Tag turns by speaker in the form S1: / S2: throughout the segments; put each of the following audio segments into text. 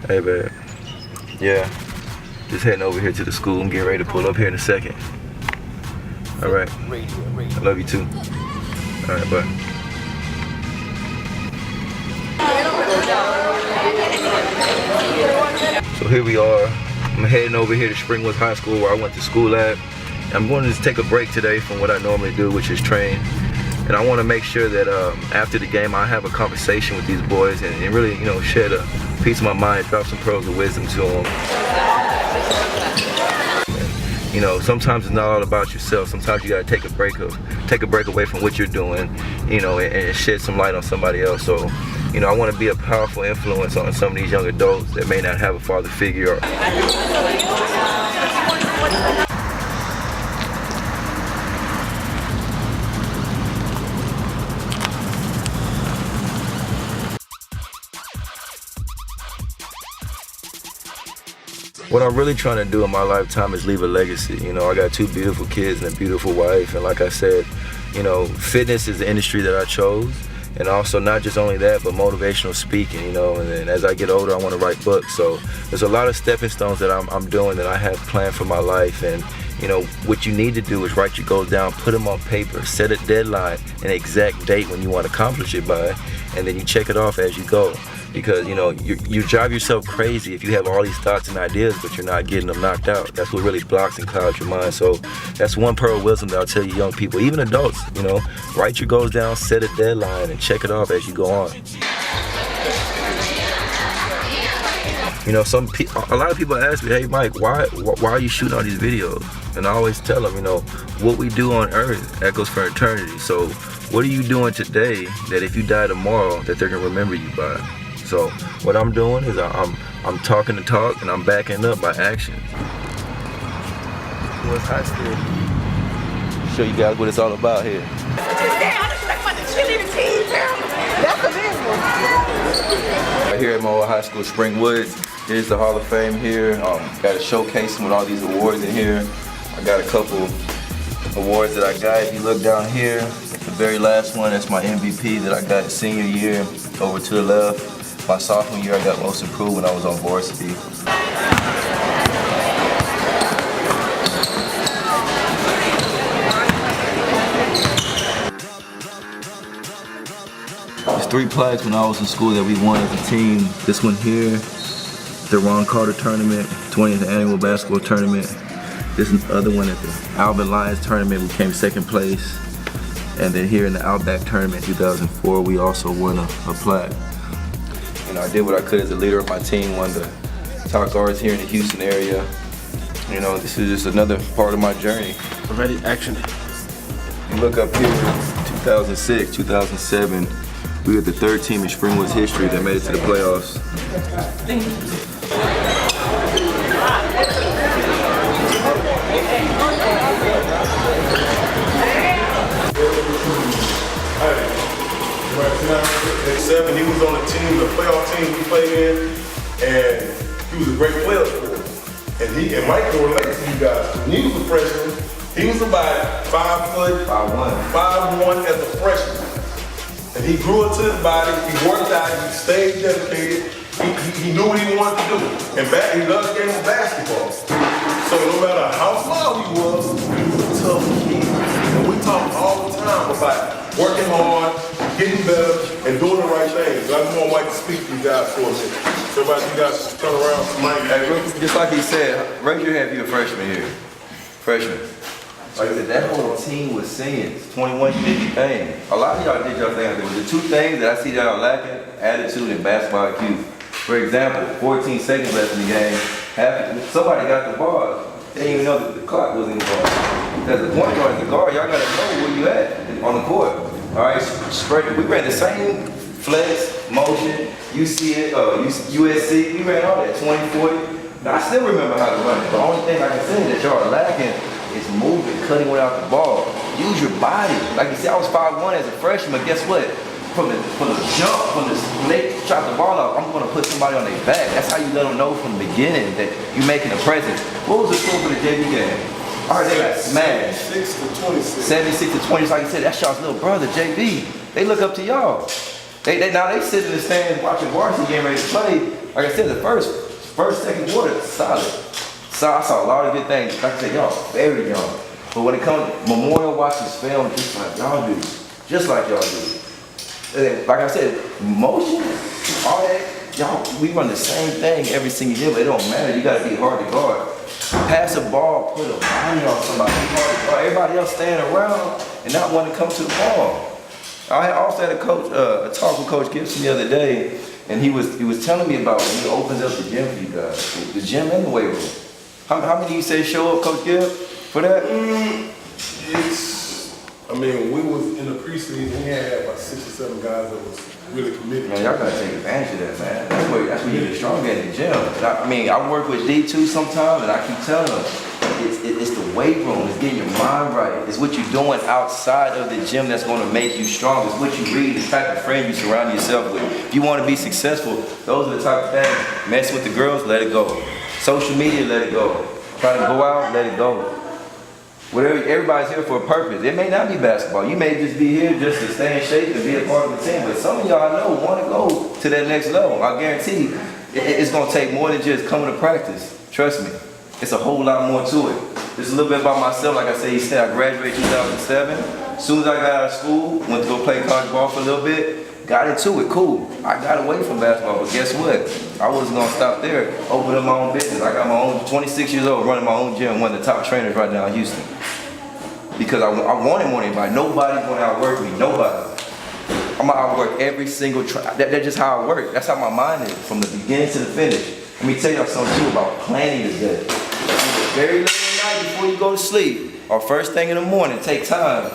S1: Hey, babe. Yeah. Just heading over here to the school. I'm getting ready to pull up here in a second. All right. I love you too. All right, bye. So here we are. I'm heading over here to Springwoods High School where I went to school at. I'm going to just take a break today from what I normally do, which is train. And I want to make sure that after the game I have a conversation with these boys and really, you know, shed a piece of my mind, drop some pearls of wisdom to them. You know, sometimes it's not all about yourself. Sometimes you gotta take a break away from what you're doing, you know, and shed some light on somebody else. So, you know, I want to be a powerful influence on some of these young adults that may not have a father figure. What I'm really trying to do in my lifetime is leave a legacy. You know, I got 2 beautiful kids and a beautiful wife, and like I said, you know, fitness is the industry that I chose, and also not just only that, but motivational speaking, you know, and then as I get older, I want to write books. So there's a lot of stepping stones that I'm doing that I have planned for my life, and you know, what you need to do is write your goals down, put them on paper, set a deadline, an exact date when you want to accomplish it by, and then you check it off as you go. Because, you know, you drive yourself crazy if you have all these thoughts and ideas, but you're not getting them knocked out. That's what really blocks and clouds your mind. So that's one pearl of wisdom that I'll tell you young people, even adults, you know, write your goals down, set a deadline, and check it off as you go on. You know, a lot of people ask me, hey Mike, why are you shooting all these videos? And I always tell them, you know, what we do on earth echoes for eternity. So what are you doing today that if you die tomorrow, that they're gonna remember you by? So what I'm doing is I'm talking the talk and I'm backing up by action. What's high school? Show you guys what it's all about here. Right here at my old high school, Springwoods. Here's the Hall of Fame here. Got a showcase with all these awards in here. I got a couple awards that I got. If you look down here, the very last one, that's my MVP that I got senior year. Over to the left. My sophomore year, I got most improved when I was on varsity. There's 3 plaques when I was in school that we won as a team. This one here, the Ron Carter tournament, 20th annual basketball tournament. This is the other one at the Albert Lions tournament, we came 2nd place. And then here in the Outback tournament 2004, we also won a plaque. You know, I did what I could as a leader of my team, one of the top guards here in the Houston area. You know, this is just another part of my journey.
S2: Ready, action.
S1: You look up here, 2006, 2007, we were the 3rd team in Springwoods history that made it to the playoffs.
S3: At 7, he was on the team, the playoff team we played in, and he was a great player for us. And Mike can relate to you guys. When he was a freshman, he was about 5'1" as a freshman. And he grew into his body, he worked out, he stayed dedicated, he knew what he wanted to do. And he loved the game of basketball. So no matter how small he was a tough kid. And we talk all the time about working hard, getting better, and doing the right things. So I just want Mike to speak to you guys for a minute. So everybody, you guys turn around to Mike.
S1: Hey, just like he said, raise your hand if you're a freshman here. Freshman. Like I said, that whole team was seniors, 21, 50 things. A lot of y'all did y'all thing. There was the 2 things that I see y'all lacking, attitude and basketball IQ. For example, 14 seconds left in the game, somebody got the ball. They didn't even know that the clock was involved. Because the point guard, the guard, y'all gotta know where you at on the court. All right, we ran the same flex, motion, USC, we ran all that, 20, 40. Now, I still remember how to run it. The only thing I can say that y'all are lacking is moving, cutting without the ball. Use your body. Like you said, I was 5'1" as a freshman, but guess what? From the jump, when they chop the ball up, I'm gonna put somebody on their back. That's how you let them know from the beginning that you're making a presence. What was the score for the JV game? All right, they got smashed.
S3: 76 to 26.
S1: 76 to 20, like you said, that's y'all's little brother, JV. They look up to y'all. Now they sit in the stands watching varsity getting ready to play, Like I said, the first, second quarter, solid. So I saw a lot of good things. Like I said, y'all very young. But when it comes to Memorial watches film, just like y'all do. Just like y'all do. And then, like I said, motion, all that, y'all, we run the same thing every single year, but it don't matter. You gotta be hard to guard. Pass a ball, put a body on somebody. Everybody else standing around and not wanting to come to the ball. I also had a talk with Coach Gibson the other day, and he was telling me about when he opens up the gym for you guys, the gym and the weight room. How many of you say show up, Coach Gibb, for that?
S3: I mean, when we was in the preseason, we had about 6 or 7 guys that was really committed.
S1: Man, y'all gotta take advantage of that, man. That's where you get stronger in the gym. I mean, I work with D2 sometimes, and I keep telling them, it's the weight room. It's getting your mind right. It's what you're doing outside of the gym that's going to make you strong. It's what you read, the type of friends you surround yourself with. If you want to be successful, those are the type of things. Mess with the girls, let it go. Social media, let it go. Try to go out, let it go. Whatever, everybody's here for a purpose. It may not be basketball. You may just be here just to stay in shape and be a part of the team. But some of y'all I know want to go to that next level. I guarantee it's going to take more than just coming to practice. Trust me. It's a whole lot more to it. Just a little bit about myself. Like I said, I graduated 2007. As soon as I got out of school, went to go play college ball for a little bit, got into it, cool. I got away from basketball, but guess what? I wasn't gonna stop there. Open up my own business. I got my own, 26 years old, running my own gym, one of the top trainers right now in Houston. Because I wanted more than anybody. Nobody's gonna outwork me, nobody. I'm gonna outwork every single that's just how I work. That's how my mind is, from the beginning to the finish. Let me tell y'all something too about planning this day. Very late at night before you go to sleep, or first thing in the morning, take time,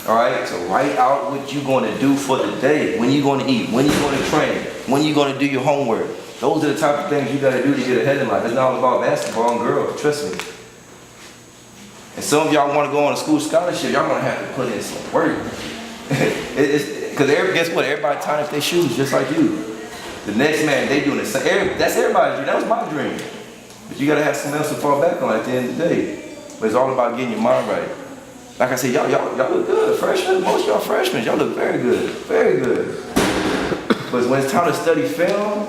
S1: all right, to write out what you're going to do for the day, when you're going to eat, when you're going to train, when you're going to do your homework. Those are the type of things you got to do to get ahead in life. It's not all about basketball and girls, trust me. And some of y'all want to go on a school scholarship, y'all going to have to put in some work. Because guess what, everybody tying up their shoes just like you. The next man, they doing the same. That's everybody's dream. That was my dream. But you gotta have something else to fall back on at the end of the day. But it's all about getting your mind right. Like I said, y'all look good. Freshmen, most of y'all freshmen, y'all look very good. Very good. But when it's time to study film,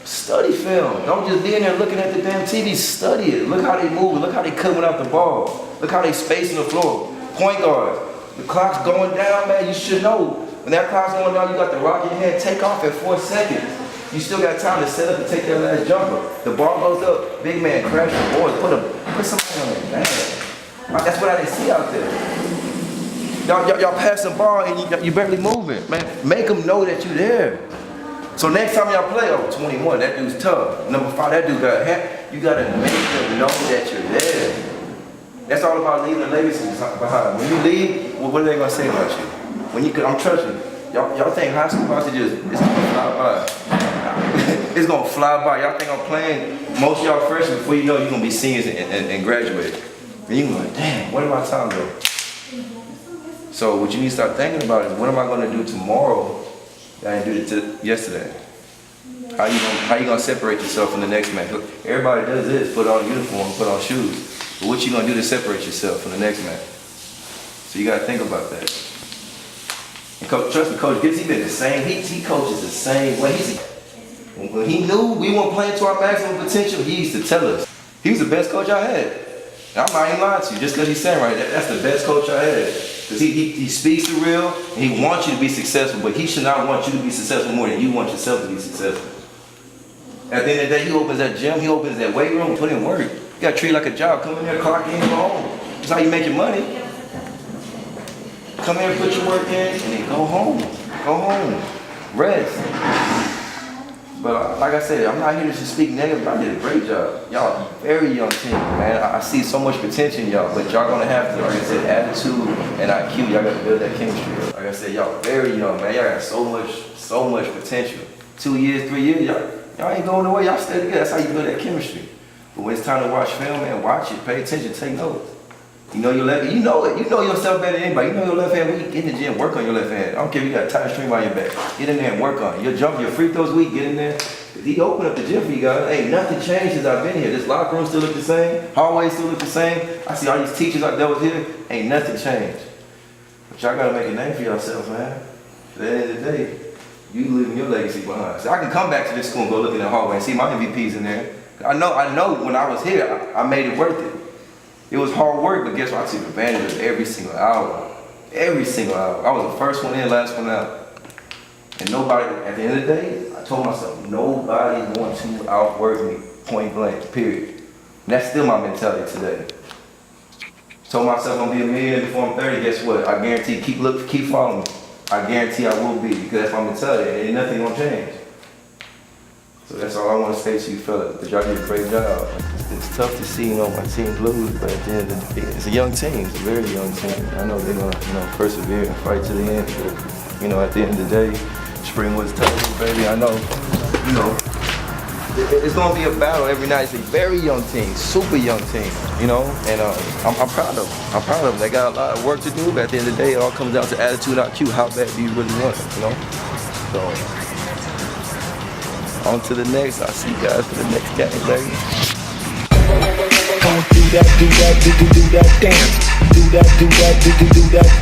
S1: study film. Don't just be in there looking at the damn TV, study it. Look how they move, look how they coming out the ball. Look how they spacing the floor. Point guard. The clock's going down, man, you should know. When that clock's going down, you got the rock in your hand, take off at 4 seconds. You still got time to set up and take that last jumper. The ball goes up, big man, crash the board, put something on it, man. That's what I didn't see out there. Y'all pass the ball and you barely moving, man. Make them know that you're there. So next time y'all play, 21, that dude's tough. Number 5, that dude got hat. You gotta make them know that you're there. That's all about leaving a legacy behind. When you leave, what are they gonna say about you? I'm trusting you. Y'all think high school about to it's gonna fly by. It's gonna fly by. Y'all think I'm playing most of y'all freshmen before you know you're gonna be seniors and graduate. And you're gonna be like, damn, where did my time go? So what you need to start thinking about is what am I gonna do tomorrow that I didn't do yesterday? How you gonna separate yourself from the next man? Everybody does this, put on a uniform, put on shoes. But what you gonna do to separate yourself from the next man? So you gotta think about that. And Coach, trust me, Coach Gibbs, he been the same. He coaches the same way. When he knew we weren't playing to our maximum potential, he used to tell us. He was the best coach I had. And I'm not even lying to you, just because he's saying right, that's the best coach I had. Because he speaks the real, and he wants you to be successful, but he should not want you to be successful more than you want yourself to be successful. At the end of the day, he opens that gym, he opens that weight room, put in work. You gotta treat it like a job. Come in there, clock in, go home. That's how you make your money. Come here, put your work in, and then go home. Go home. Rest. But like I said, I'm not here to just speak negative, but I did a great job. Y'all, very young team, man. I see so much potential in y'all, but y'all gonna have to, like I said, attitude and IQ, y'all gotta build that chemistry. Like I said, y'all very young, man. Y'all got so much potential. 2 years, 3 years, y'all ain't going nowhere, y'all stay together. That's how you build that chemistry. But when it's time to watch film, man, watch it, pay attention, take notes. You know your left, you know it. You know yourself better than anybody. You know your left hand weak. Get in the gym, work on your left hand. I don't care if you got a tight string by your back. Get in there and work on it. Your jump, your free throws weak. Get in there. He opened up the gym for you guys. Ain't nothing changed since I've been here. This locker room still look the same. Hallways still look the same. I see all these teachers I dealt with here. Ain't nothing changed. But y'all gotta make a name for yourselves, man. At the end of the day, You leaving your legacy behind. So I can come back to this school and go look in the hallway and see my MVPs in there. I know when I was here, I made it worth it. It was hard work, but guess what? I took advantage of every single hour. Every single hour. I was the first one in, last one out. And nobody, at the end of the day, I told myself, nobody's going to outwork me, point blank, period. And that's still my mentality today. Told myself I'm gonna be a millionaire before I'm 30, guess what? I guarantee, keep following me. I guarantee I will be, because that's my mentality, and ain't nothing gonna change. So that's all I want to say to you fellas, because y'all did a great job. It's tough to see, my team lose, but at the end of the day, it's a young team, it's a very young team. I know they're gonna, persevere and fight to the end, but, at the end of the day, Springwood's tough, baby. I know, it's gonna be a battle every night. It's a very young team, super young team, and I'm proud of them. I'm proud of them. They got a lot of work to do, but at the end of the day, it all comes down to attitude, IQ. How bad do you really want it, So, on to the next. I'll see you guys for the next game, baby.
S2: Do that dance. Do that dance.